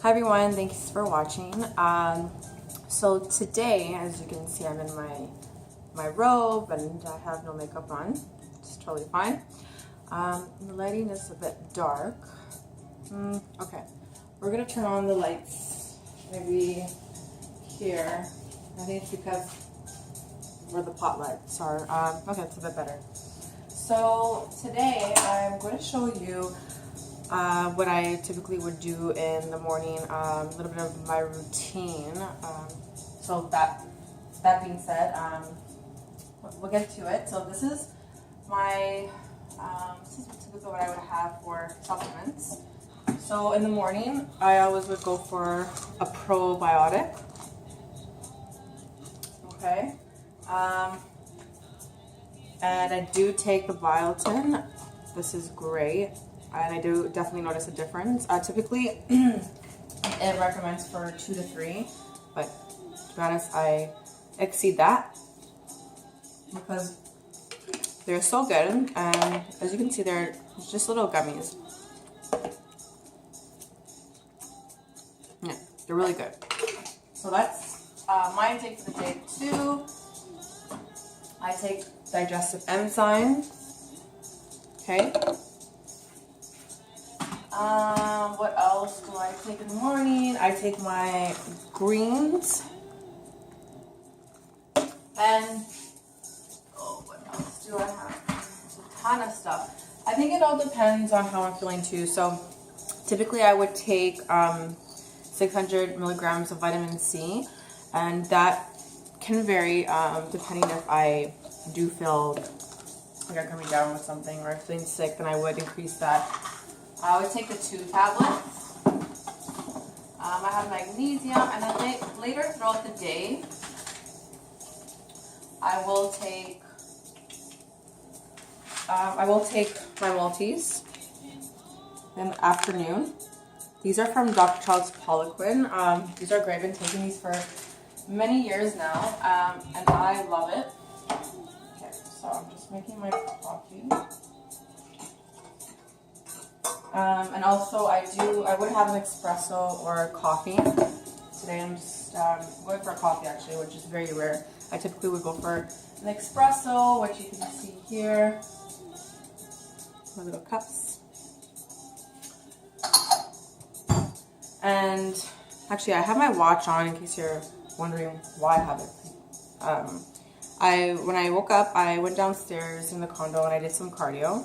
Hi everyone, thanks for watching. So today, as you can see, I'm in my robe and I have no makeup on. It's totally fine. The lighting is a bit dark. Okay, we're gonna turn on the lights maybe here. I think it's because where the pot lights are. Okay, it's a bit better. So today I'm going to show you what I typically would do in the morning, a little bit of my routine. So that being said, we'll get to it. So this is my, this is typically what I would have for supplements. So in the morning, I always would go for a probiotic. Okay. And I do take the Biotin. This is great. And I do definitely notice a difference. Typically, it recommends for 2 to 3, but to be honest, I exceed that because they're so good. And as you can see, they're just little gummies. Yeah, they're really good. So that's my intake for the day too. I take Digestive Enzyme. Okay. What else do I take in the morning? I take my greens. And, what else do I have? A ton of stuff. I think it all depends on how I'm feeling too. So, typically I would take 600 milligrams of vitamin C. And that can vary depending if I do feel like I'm coming down with something or feeling sick, then I would increase that. I would take the 2 tablets. I have magnesium, and then later throughout the day, I will take my multis in the afternoon. These are from Dr. Charles Poliguin. These are great. I've been taking these for many years now, and I love it. Okay, so I'm just making my coffee. And also I would have an espresso or a coffee. Today I'm just going for a coffee actually, which is very rare. I typically would go for an espresso, which you can see here. My little cups. And actually I have my watch on in case you're wondering why I have it. When I woke up, I went downstairs in the condo and I did some cardio.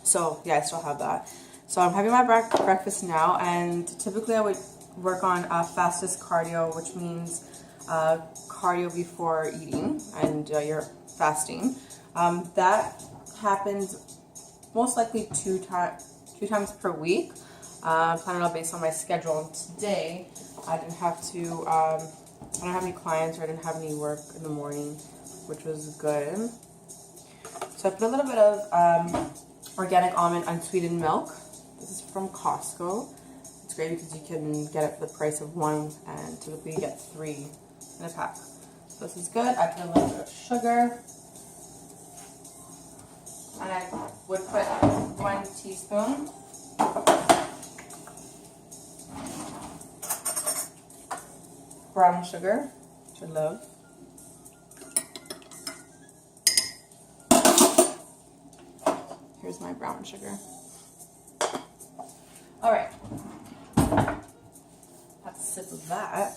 So yeah, I still have that. So I'm having my breakfast now, and typically I would work on fastest cardio, which means cardio before eating, and you're fasting. That happens most likely two times per week. Planning on based on my schedule. And today I didn't have to. I don't have any clients or I didn't have any work in the morning, which was good. So I put a little bit of organic almond unsweetened milk. This is from Costco. It's great because you can get it for the price of 1 and typically you get 3 in a pack. So this is good. I put a little bit of sugar. And I would put 1 teaspoon brown sugar, which I love. Here's my brown sugar. All right. Have a sip of that.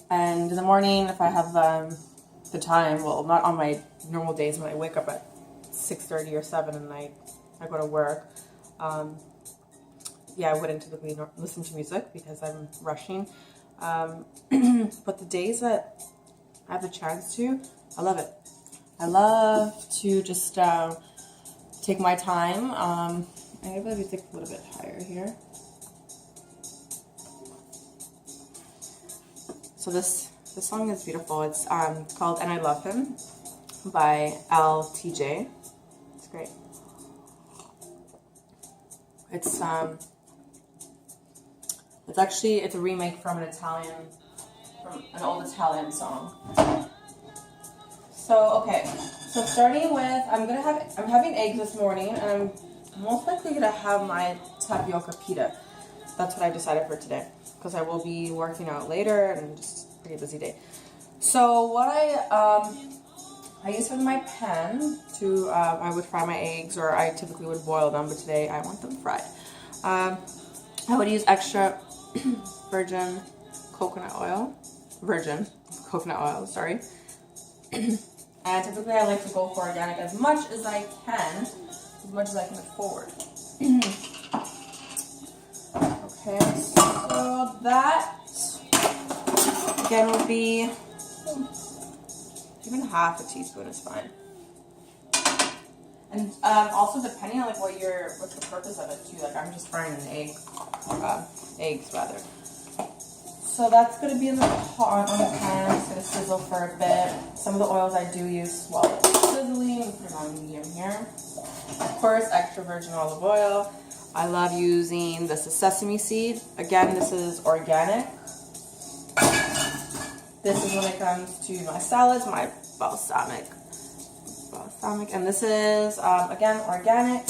And in the morning, if I have the time, well, not on my normal days when I wake up at 6:30 or 7 and I go to work. Yeah, I wouldn't typically listen to music because I'm rushing. But the days that I have the chance to, I love it. I love to just take my time. I'm going to take a little bit higher here. So this song is beautiful. It's called "And I Love Him" by LTJ. It's great. It's a remake from an old Italian song. So okay, so starting with I'm having eggs this morning, and I'm I'm most likely gonna have my tapioca pita. That's what I decided for today, because I will be working out later and just a pretty busy day. So what I use for my pan to, I would fry my eggs, or I typically would boil them, but today I want them fried. I would use extra virgin coconut oil, sorry. And typically I like to go for organic as much as I can, afford. Okay, so that again will be even half a teaspoon is fine. And also depending on like what's the purpose of it too. Like I'm just frying an egg, eggs rather. So that's gonna be in the pot on the pan. It's gonna sizzle for a bit. Some of the oils I do use while it's sizzling. We put it on medium here. Of course, extra virgin olive oil. I love using this is sesame seed. Again, this is organic. This is when it comes to my salads, my balsamic, and this is again organic.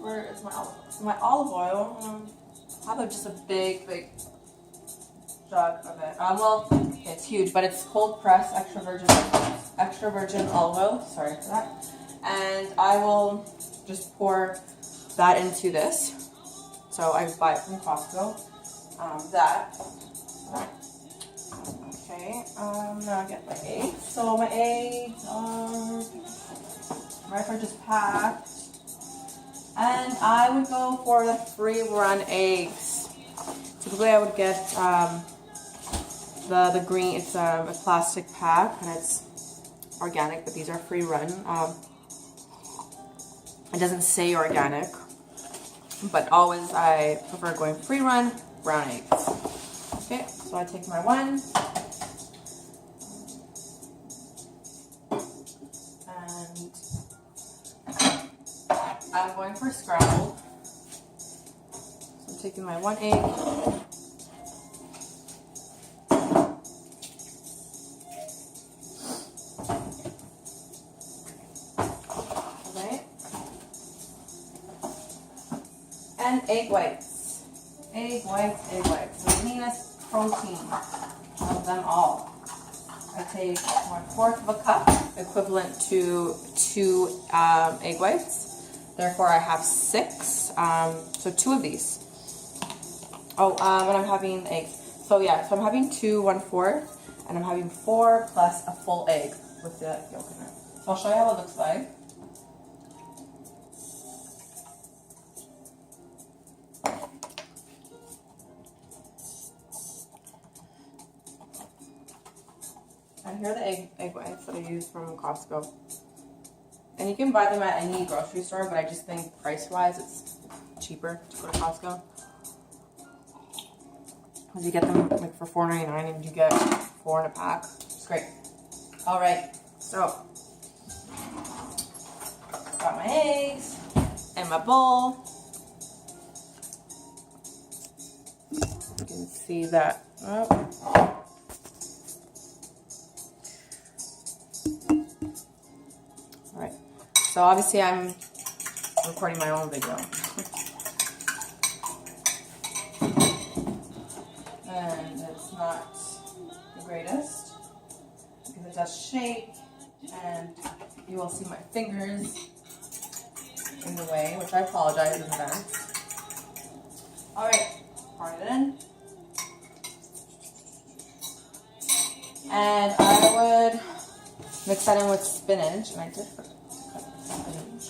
Where is my olive oil? So my olive oil, I have just a big jug of it. Well, it's huge, but it's cold pressed extra virgin olive oil. Sorry for that. And I will just pour that into this. So I buy it from Costco. Okay. Now I get my eggs. So my eggs are just packed. And I would go for the free run eggs. Typically I would get the green, it's a plastic pack and it's organic, but these are free run. It doesn't say organic, but always I prefer going free run, brown eggs. Okay, so I take my one. And I'm going for scrambled. So I'm taking my one egg. Alright. And egg whites. Egg whites. The meanest protein of them all. I take 1/4 of a cup, equivalent to 2 egg whites. Therefore, I have 6. So 2 of these. Oh, and I'm having eggs. So yeah, so I'm having 2 1/4, and I'm having 4 plus a full egg with the yolk in it. So I'll show you how it looks like. And here are the egg whites that I use from Costco. And you can buy them at any grocery store, but I just think price-wise it's cheaper to go to Costco. Because you get them like for $4.99 and you get 4 in a pack. It's great. Alright, so got my eggs and my bowl. You can see that. Oh. Alright, so obviously I'm recording my own video. And it's not the greatest because it does shake and you will see my fingers in the way, which I apologize in advance. Alright, pour it in. And I would mix that in with spinach, and I did cut spinach.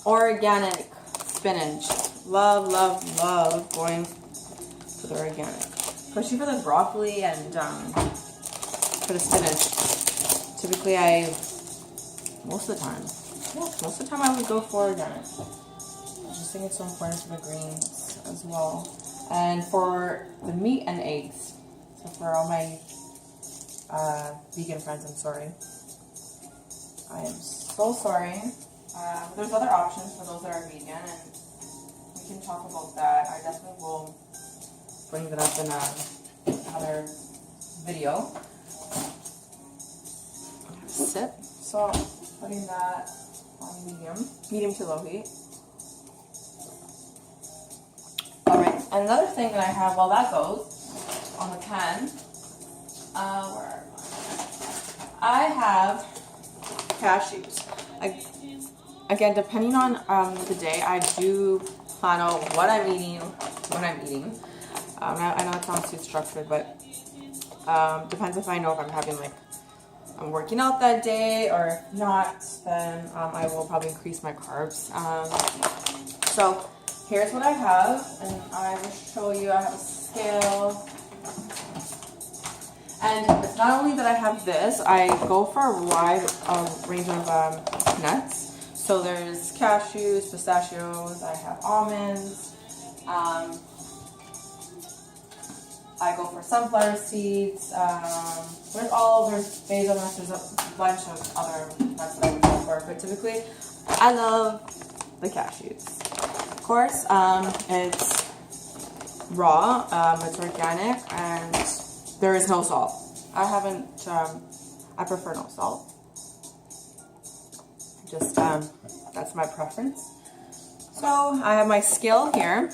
Organic spinach. Love, love, love going for the organic. Especially for the broccoli and for the spinach. Typically most of the time I would go for organic. I just think it's so important for the greens as well. And for the meat and eggs. So for all my vegan friends, I'm sorry. I am so sorry. There's other options for those that are vegan, and we can talk about that. I definitely will bring that up in another video. Sip. So putting that on medium to low heat. All right, and another thing that I have while that goes on the pan, where I have cashews. Again, depending on the day, I do plan out what I'm eating, when I'm eating. I know it sounds too structured, but depends if I know if I'm having like, I'm working out that day, or if not, then I will probably increase my carbs. So here's what I have, and I will show you. I have a scale. And it's not only that I have this, I go for a wide range of nuts. So there's cashews, pistachios, I have almonds, I go for sunflower seeds, there's basil nuts, there's a bunch of other nuts that I would go for, but typically I love the cashews. Of course, it's raw, it's organic, and there is no salt. I prefer no salt. Just, that's my preference. So I have my scale here.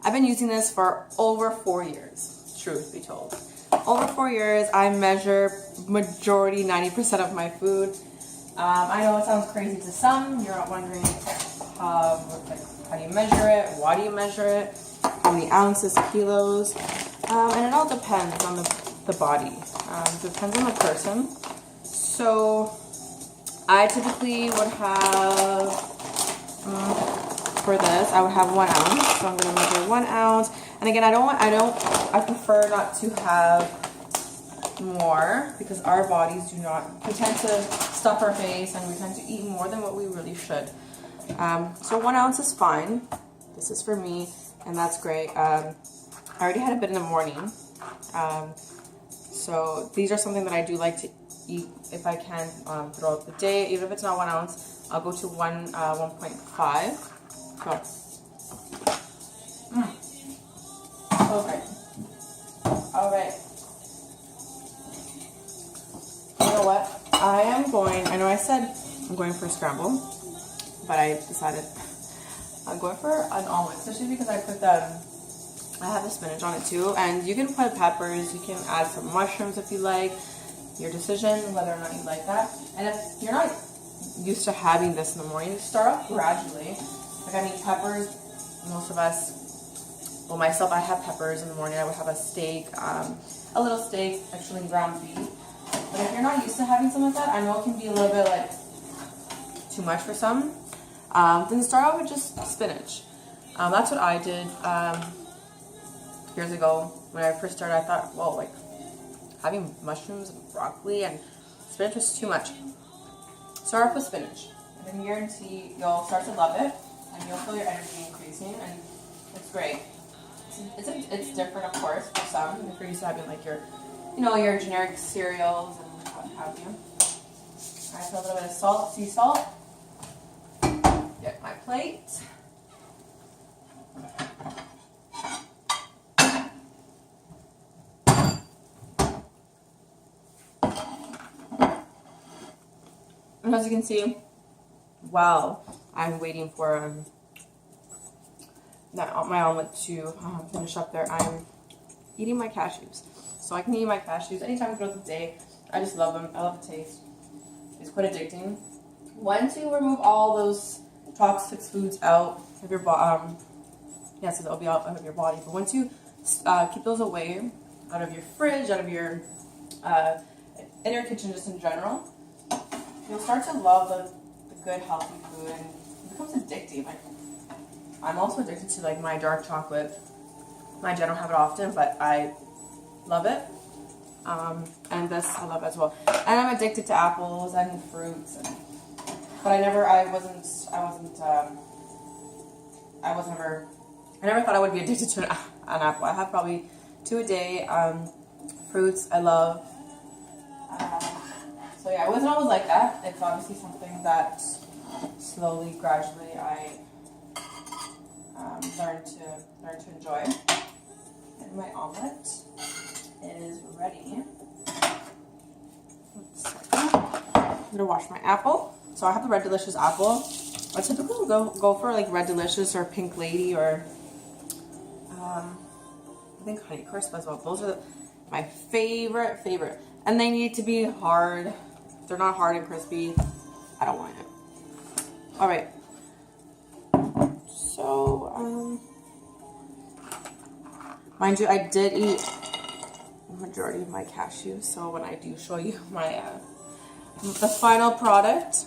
I've been using this for over 4 years, truth be told. Over 4 years, I measure majority, 90% of my food. I know it sounds crazy to some. You're wondering how do you measure it? Why do you measure it? How many ounces, kilos? And it all depends on the body. Depends on the person. So I typically would have, for this, I would have 1 ounce. So I'm going to measure 1 ounce. And again, I prefer not to have more, because our bodies we tend to stuff our face, and we tend to eat more than what we really should. So 1 ounce is fine. This is for me, and that's great. I already had a bit in the morning. So these are something that I do like to eat if I can throughout the day. Even if it's not 1 ounce, I'll go to 1.5. So. Okay. All right. You know what? I know I said I'm going for a scramble, but I decided I'm going for an omelet, especially because I have the spinach on it too, and you can put peppers, you can add some mushrooms if you like. Your decision whether or not you like that. And if you're not used to having this in the morning, start off gradually. Like, I mean, peppers, most of us, well, myself, I have peppers in the morning. I would have a steak, a little steak, actually ground beef. But if you're not used to having something like that, I know it can be a little bit like too much for some. Then start out with just spinach. That's what I did years ago. When I first started, I thought, well, like, having mushrooms and broccoli and spinach was too much. Start off with spinach. I can guarantee you'll start to love it, and you'll feel your energy increasing, and it's great. It's different, of course, for some. If you're used to having like your generic cereals and what have you. I put a little bit of salt, sea salt. Get my plate. And as you can see, while I'm waiting for my omelet to finish up there, I'm eating my cashews. So I can eat my cashews anytime throughout the day. I just love them. I love the taste. It's quite addicting. Once you remove all those toxic foods out of your body, so they'll be out of your body. But once you keep those away, out of your fridge, out of your in your kitchen, just in general, you'll start to love the good, healthy food, and it becomes addictive. Like, I'm also addicted to like my dark chocolate. Mind you, I don't have it often, but I love it. And this I love as well. And I'm addicted to apples and fruits, but I never thought I would be addicted to an apple. I have probably 2 a day. Fruits I love. So yeah, I wasn't always like that. It's obviously something that slowly, gradually, I learn to enjoy. And my omelet is ready. I'm gonna wash my apple. So I have the Red Delicious apple. I typically go for like Red Delicious or Pink Lady or I think Honeycrisp as well. Those are my favorite. And they need to be hard. If they're not hard and crispy, I don't want it. All right. So, mind you, I did eat the majority of my cashews. So when I do show you my the final product,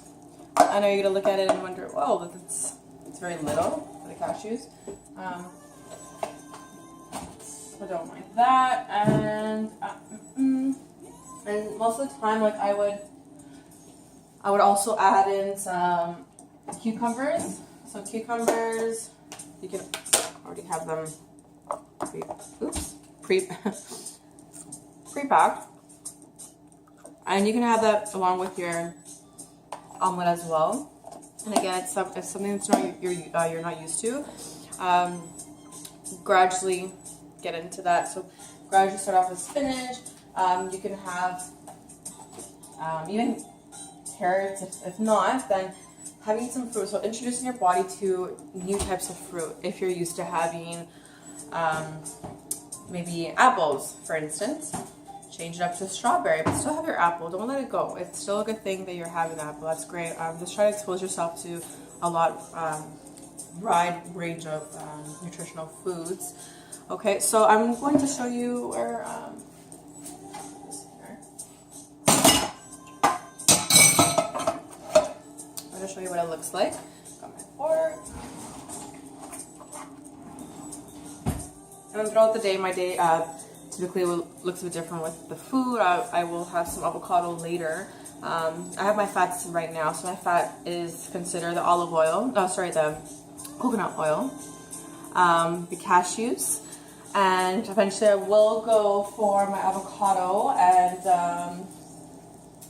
I know you're gonna look at it and wonder, "Whoa, it's very little for the cashews." I don't mind that, and most of the time, like I would also add in some cucumbers. So cucumbers, you can already have them pre-packed, and you can have that along with your omelet as well. And again, it's something that's you're not used to. Gradually get into that. So gradually start off with spinach. You can have even carrots. If not, then having some fruit. So introducing your body to new types of fruit. If you're used to having maybe apples, for instance, change it up to strawberry, but still have your apple. Don't let it go. It's still a good thing that you're having the apple. That's great. Just try to expose yourself to a wide range of nutritional foods. Okay, so I'm going to show you where I'm going to show you what it looks like. Got my fork. And then throughout the day, my day typically looks a bit different with the food. I will have some avocado later. I have my fats right now, so my fat is considered the olive oil. Oh, sorry, the coconut oil, the cashews, and eventually I will go for my avocado, and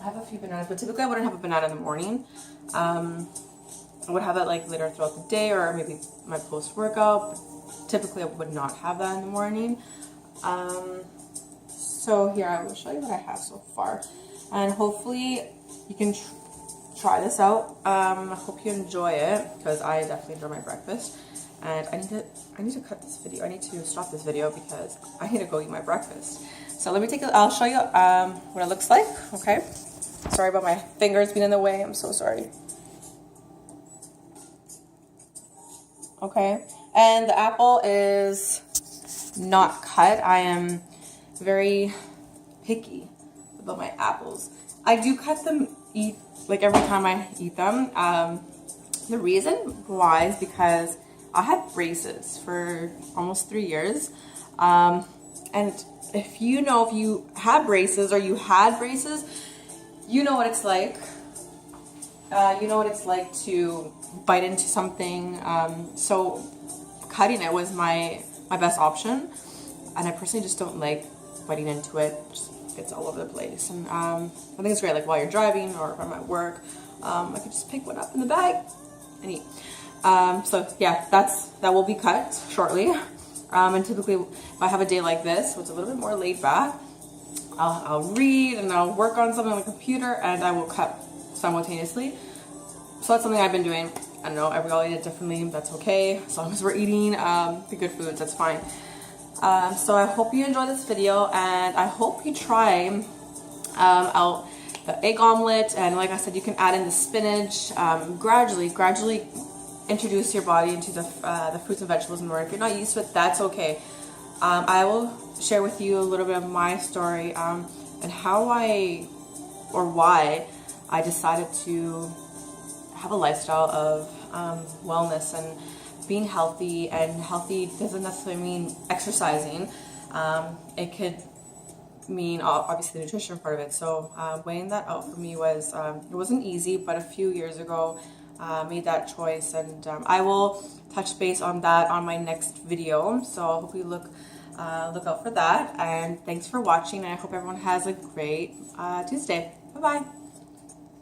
I have a few bananas, but typically I wouldn't have a banana in the morning. I would have that like later throughout the day, or maybe my post-workout. Typically I would not have that in the morning. So here I will show you what I have so far, and hopefully you can try this out. I hope you enjoy it, because I definitely enjoy my breakfast. And I need to cut this video. I need to stop this video because I need to go eat my breakfast. So let me I'll show you what it looks like. Okay. Sorry about my fingers being in the way. I'm so sorry. Okay. And the apple is not cut. I am very picky about my apples. I do cut them like every time I eat them. The reason why is because I had braces for almost 3 years. And if you have braces or you had braces, you know what it's like. You know what it's like to bite into something. So cutting it was my best option. And I personally just don't like biting into it. Just gets all over the place. And I think it's great, like while you're driving or if I'm at work, I could just pick one up in the bag and eat. So yeah, that will be cut shortly. And typically if I have a day like this, so it's a little bit more laid back, I'll read and I'll work on something on the computer, and I will cut simultaneously. So that's something I've been doing. I don't know, we all eat it differently. That's okay. As long as we're eating the good foods, that's fine. So I hope you enjoy this video, and I hope you try out the egg omelet. And like I said, you can add in the spinach. Gradually introduce your body into the fruits and vegetables more. If you're not used to it, that's okay. I will share with you a little bit of my story and how why I decided to have a lifestyle of wellness and being healthy. And healthy doesn't necessarily mean exercising. It could mean obviously the nutrition part of it. So weighing that out for me was it wasn't easy, but a few years ago made that choice, and I will touch base on that on my next video. So I hope you look out for that, and thanks for watching, and I hope everyone has a great Tuesday. Bye bye.